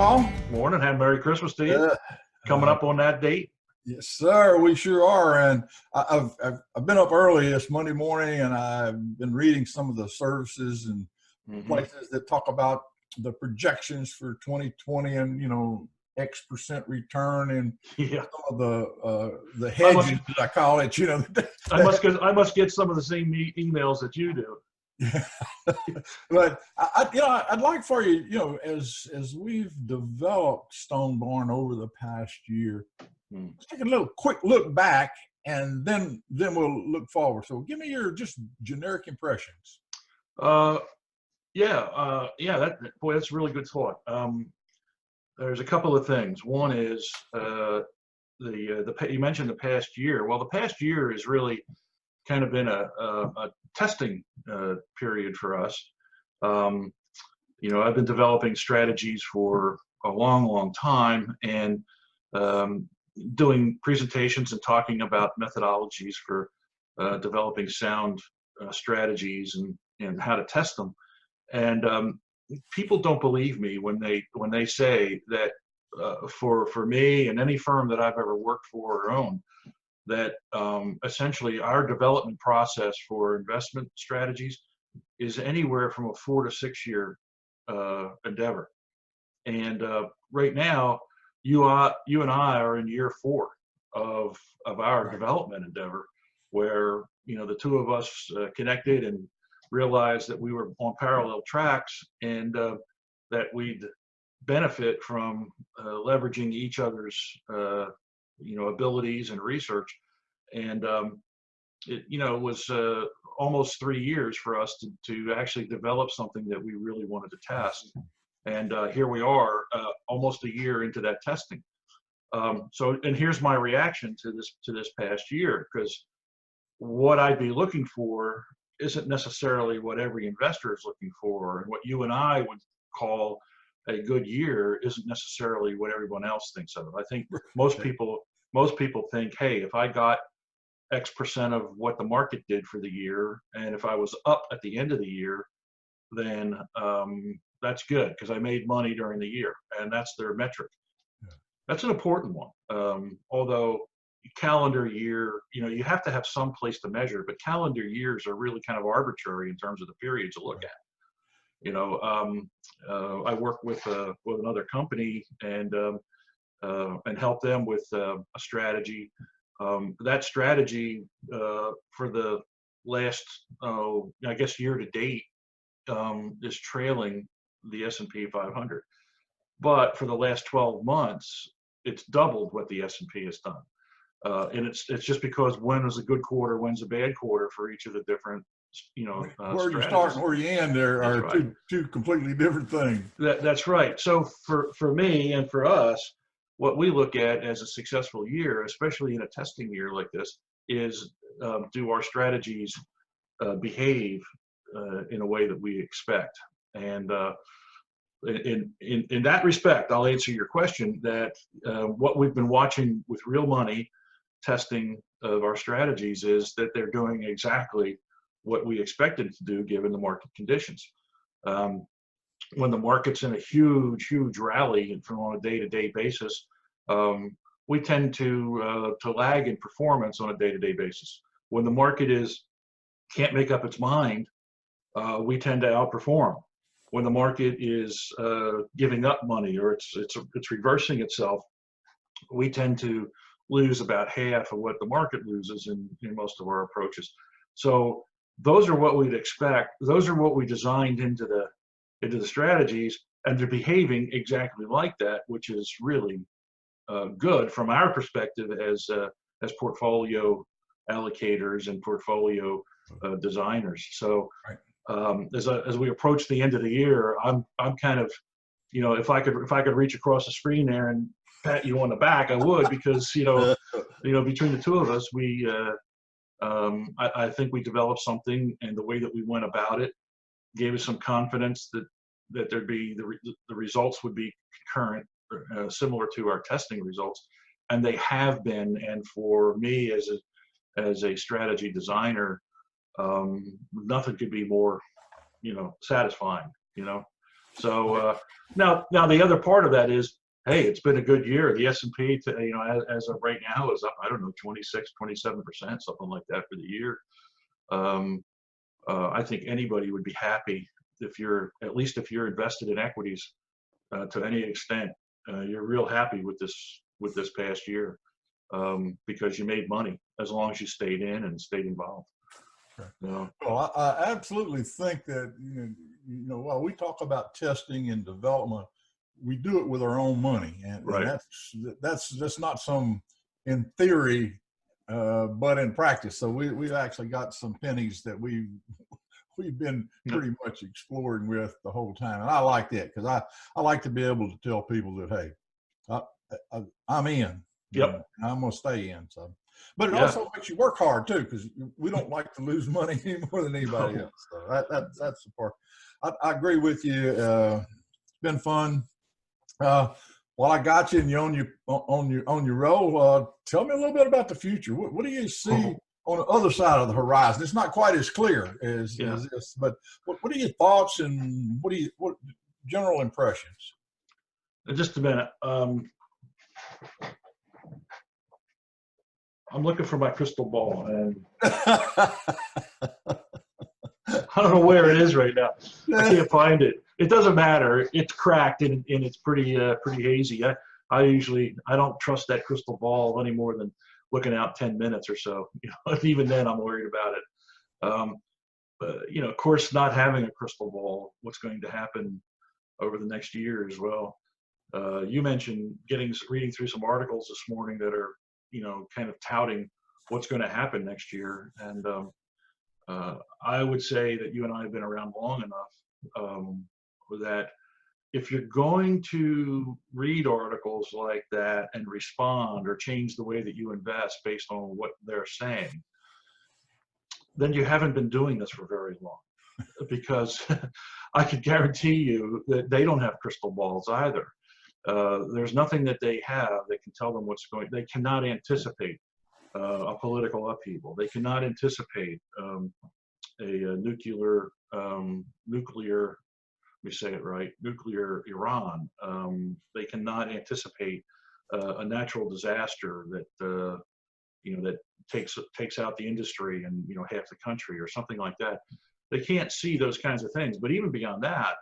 Paul. Morning. Have Merry Christmas to you. Uh, Coming up on that date. yes, sir. We sure are. And I've been up early this Monday morning, and I've been reading some of the services and places that talk about the projections for 2020, and X percent return, and Yeah. some of the hedges, as I call it. I must get some of the same emails that you do. Yeah. But I'd like for you, as we've developed Stone Barn over the past year, let's take a little quick look back, and then we'll look forward. So give me your just generic impressions. That's a really good thought. There's a couple of things. One is you mentioned the past year. Well, the past year has really kind of been a testing period for us. I've been developing strategies for a long time, and doing presentations and talking about methodologies for developing sound strategies and how to test them. And people don't believe me when they say that for me and any firm that I've ever worked for or owned, that essentially our development process for investment strategies is anywhere from a 4 to 6 year endeavor. And right now, you and I are in year 4 of our development endeavor, where the two of us connected and realized that we were on parallel tracks, and that we'd benefit from leveraging each other's abilities and research. And it was almost 3 years for us to actually develop something that we really wanted to test. And here we are, almost a year into that testing. And here's my reaction to this past year, because what I'd be looking for isn't necessarily what every investor is looking for, and what you and I would call a good year isn't necessarily what everyone else thinks of. I think most people think, hey, if I got X percent of what the market did for the year, and if I was up at the end of the year, then that's good, because I made money during the year, and that's their metric. Yeah. That's an important one. Although calendar year, you have to have some place to measure, but calendar years are really kind of arbitrary in terms of the period to look at. I work with another company and help them with a strategy. That strategy for the last, I guess, year to date, is trailing the S&P 500. But for the last 12 months, it's doubled what the S&P has done. And it's just because when is a good quarter, when's a bad quarter for each of the different, where you start and where you end, there are two completely different things. That's right. So for me and for us, what we look at as a successful year, especially in a testing year like this, is do our strategies behave in a way that we expect? And in that respect, I'll answer your question that what we've been watching with real money testing of our strategies is that they're doing exactly what we expected it to do given the market conditions. When the market's in a huge rally and on a day-to-day basis, we tend to lag in performance on a day-to-day basis. When the market can't make up its mind, we tend to outperform. When the market is giving up money, or it's reversing itself, we tend to lose about half of what the market loses in most of our approaches. So those are what we'd expect. Those are what we designed into the strategies, and they're behaving exactly like that, which is really good from our perspective as portfolio allocators and portfolio designers. So as we approach the end of the year, I'm kind of, if I could reach across the screen there and pat you on the back, I would, because between the two of us, I think we developed something, and the way that we went about it gave us some confidence that there'd be the results would be concurrent, similar to our testing results, and they have been. And for me as a strategy designer, nothing could be more satisfying. So now the other part of that is, hey, it's been a good year. The S&P, you know, as of right now, is up, I don't know, 26, 27%, something like that for the year. I think anybody would be happy if you're, at least if you're invested in equities to any extent, you're real happy with this past year because you made money as long as you stayed in and stayed involved. Well, I absolutely think that, you know, while we talk about testing and development, we do it with our own money, and, Right. and that's not some in theory, but in practice. So we've actually got some pennies that we've been pretty much exploring with the whole time, and I like that because I like to be able to tell people that, hey, I'm in. Yep. I'm gonna stay in. So. But it also makes you work hard too, because we don't like to lose money any more than anybody else. So that's the part. I agree with you. It's been fun. While I got you and you're on your roll, tell me a little bit about the future. What do you see on the other side of the horizon? It's not quite as clear as this, but what are your thoughts and what general impressions? Just a minute. I'm looking for my crystal ball, and I don't know where it is right now. I can't find it. It doesn't matter. It's cracked and it's pretty hazy. I don't trust that crystal ball any more than looking out 10 minutes or so. You know, even then I'm worried about it. You know, of course, not having a crystal ball, what's going to happen over the next year as well. You mentioned reading through some articles this morning that are, you know, kind of touting what's going to happen next year. And I would say that you and I have been around long enough that if you're going to read articles like that and respond or change the way that you invest based on what they're saying, then you haven't been doing this for very long. Because I could guarantee you that they don't have crystal balls either. There's nothing that they have that can tell them what's going. They cannot anticipate a political upheaval. They cannot anticipate a nuclear. Let me say it right. Nuclear Iran. They cannot anticipate a natural disaster that you know, that takes out the industry and, you know, half the country or something like that. They can't see those kinds of things. But even beyond that,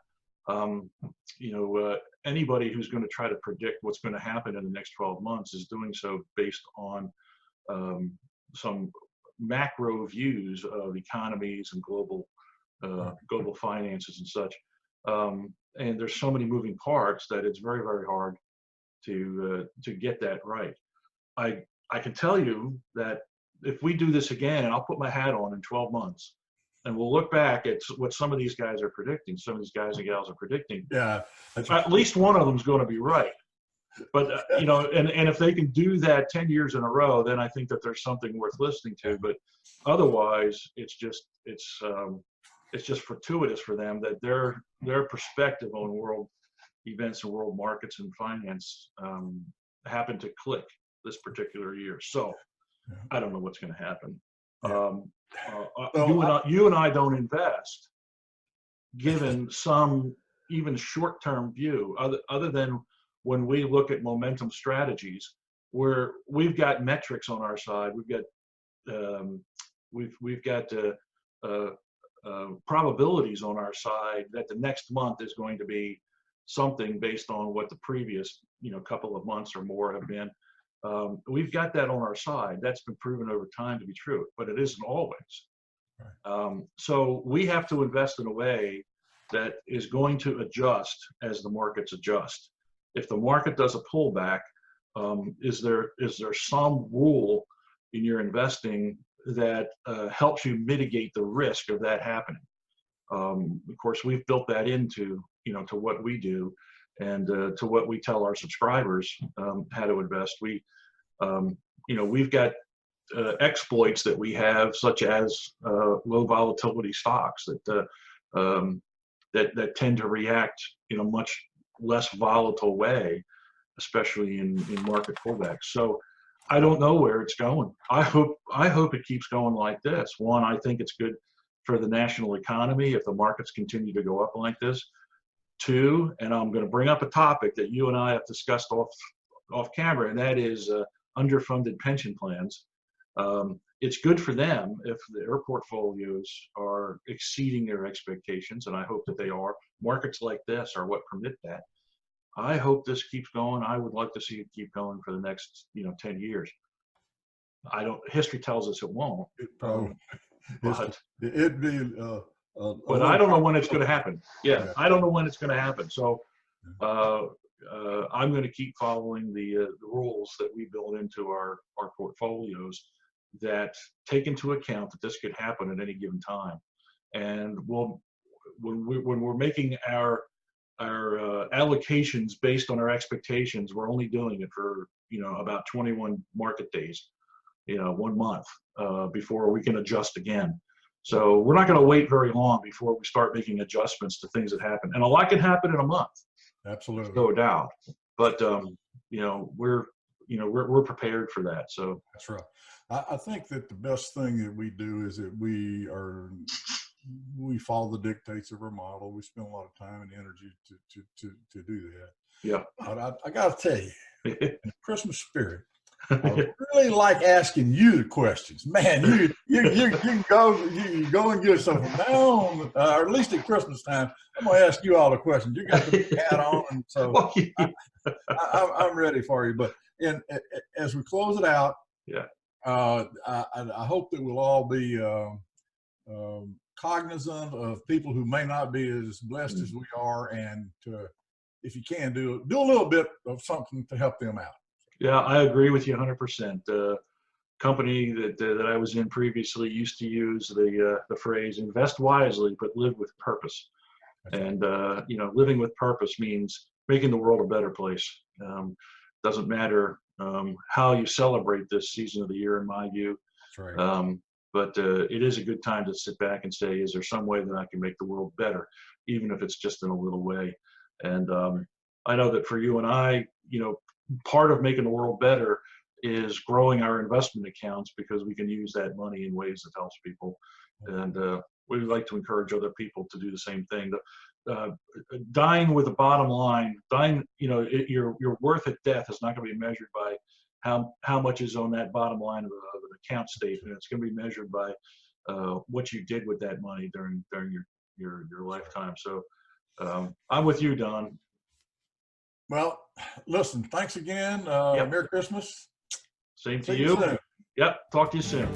you know, anybody who's going to try to predict what's going to happen in the next 12 months is doing so based on some macro views of economies and global finances and such. And there's so many moving parts that it's very, very hard to get that right. I can tell you that if we do this again, and I'll put my hat on in 12 months, and we'll look back at what some of these guys are predicting, some of these guys and gals are predicting. Yeah, at least one of them is going to be right. But you know, and if they can do that 10 years in a row, then I think that there's something worth listening to. But otherwise, it's just fortuitous for them that their perspective on world events and world markets and finance happened to click this particular year. So I don't know what's going to happen. You and I don't invest given some even short-term view other than when we look at momentum strategies where we've got metrics on our side. We've got probabilities on our side that the next month is going to be something based on what the previous, you know, couple of months or more have been. We've got that on our side. That's been proven over time to be true, but it isn't always. Right. So we have to invest in a way that is going to adjust as the markets adjust. If the market does a pullback, is there some rule in your investing that helps you mitigate the risk of that happening? Of course, we've built that into, you know, to what we do and to what we tell our subscribers how to invest. We, you know, we've got exploits that we have, such as low volatility stocks that tend to react in a much less volatile way, especially in market pullbacks. So I don't know where it's going. I hope it keeps going like this. One, I think it's good for the national economy if the markets continue to go up like this. Two, and I'm going to bring up a topic that you and I have discussed off camera, and that is underfunded pension plans. It's good for them if their portfolios are exceeding their expectations, and I hope that they are. Markets like this are what permit that. I hope this keeps going. I would like to see it keep going for the next 10 years. History tells us it won't. But it'd be but I don't know when it's going to happen. Yeah, I don't know when it's going to happen. So I'm going to keep following the rules that we build into our portfolios that take into account that this could happen at any given time. And when we're making our allocations based on our expectations, we're only doing it for about 21 market days, 1 month before we can adjust again. So we're not going to wait very long before we start making adjustments to things that happen, and a lot can happen in a month. Absolutely, no doubt. But we're prepared for that. So that's right. I think that the best thing that we do is that we follow the dictates of our model. We spend a lot of time and energy to do that. Yeah. But I got to tell you, in the Christmas spirit, I really like asking you the questions. Man, you can go and get some from now on, or at least at Christmas time. I'm gonna ask you all the questions. You got the big hat on, and so I'm ready for you. But as we close it out, I hope that we'll all be cognizant of people who may not be as blessed as we are, and if you can do a little bit of something to help them out. Yeah, I agree with you 100%. The company that I was in previously used to use the phrase "invest wisely, but live with purpose." And living with purpose means making the world a better place. Doesn't matter how you celebrate this season of the year, in my view. That's right. But it is a good time to sit back and say, is there some way that I can make the world better, even if it's just in a little way? And I know that for you and I, part of making the world better is growing our investment accounts, because we can use that money in ways that helps people. And we would like to encourage other people to do the same thing. Dying with a bottom line, your worth at death is not going to be measured by how much is on that bottom line of an account statement. It's going to be measured by what you did with that money during your lifetime. So I'm with you, Don. Well, listen, thanks again. Yep. Merry Christmas. Same to you. Soon. Yep. Talk to you soon.